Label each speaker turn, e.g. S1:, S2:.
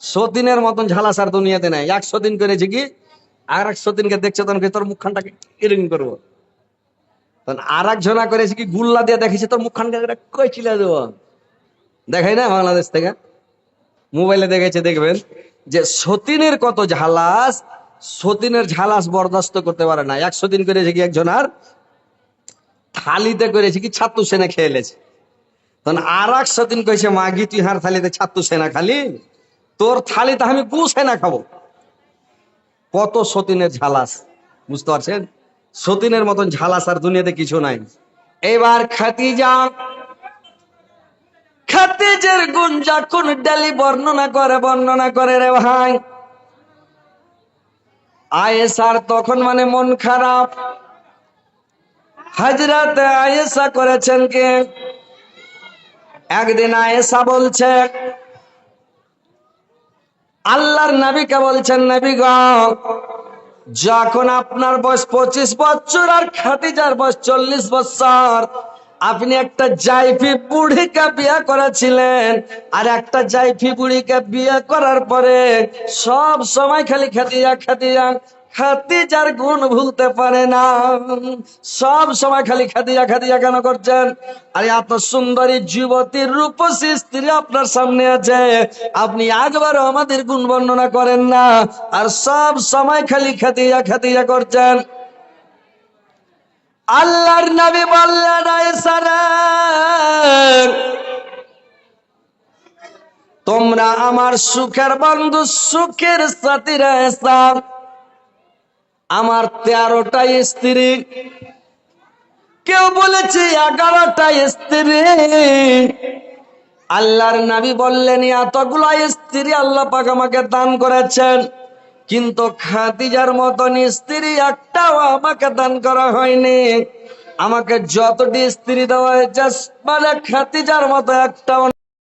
S1: সতীনের মতন ঝালাসার দুনিয়াতে নাই। 100 দিন করেছে কি, আর 100 দিনকে দেখছে তখন তোর মুখখানটাকে এরকম করবো। তখন আর এক জনা করেছে কি, গুল্লা দিয়ে দেখেছে তোর মুখখানকে কই চিলা দেবো। দেখাই না বাংলাদেশ থেকে, মোবাইলে দেখেছে, দেখবেন যে সতীনের কত ঝালাস, সতীনের ঝালাস বরদাস্ত করতে পারে না। 100 দিন করেছে কি একজন, আর থালিতে করেছে কি ছাত্র সেনা খেয়ে এলেছে। তখন আর 100 দিন কইছে মাগি তুই হার থালিতে ছাত্র সেনা খালি, তোর থালিতে আমি গু সেনা খাবো। কত সতীনের ঝালাস, বুঝতে পারছেন? সতীনের মতন ঝালাস আর দুনিয়াতে কিছু নাই। এবার খাদিজা, খাদিজার গুণ যখন ডালি বর্ণনা করে রে ভাই, আয়েশার তখন মানে মন খারাপ। হযরত আয়েশা করেছেন কি, একদিন আয়েশা বলছে, আল্লাহর নবীকে বলছেন, নবী গো, যখন আপনার বয়স 25 বছর আর খাদিজার বয়স 40 বছর, আপনি একটা জাইফি বুড়িকে বিয়ে করেছিলেন, আর একটা জাইফি বুড়িকে বিয়ে করার পরে সব সময় খালি খাদিজা খাদিজা, খাদিজার গুণ ভুলতে পারে না। সব সময় খালি খাদিজা খাদিজা কেন করছেন? আরে এত সুন্দরী যুবতীর রূপসী স্ত্রী আপনার সামনে আছে, আপনি একবারও আমাদের গুণ বর্ণনা করেন না, আর সব সময় খালি খাদিজা খাদিজা করছেন। আল্লাহর নবী বললেন, আয়েশা রে, তোমরা আমার সুখের বন্ধু, সুখের সাথী রে আয়েশা। আমার 13টা স্ত্রী, কেউ বলেছে 11টা স্ত্রী। আল্লাহর নবী বললেন, এতগুলা স্ত্রী আল্লাহ পাক আমাকে দান করেছেন, কিন্তু খাদিজার মতন স্ত্রী একটাও আমাকে দান করা হয়নি। আমাকে যতটি স্ত্রী দেওয়া হয়েছে, মানে খাদিজার মতো একটাও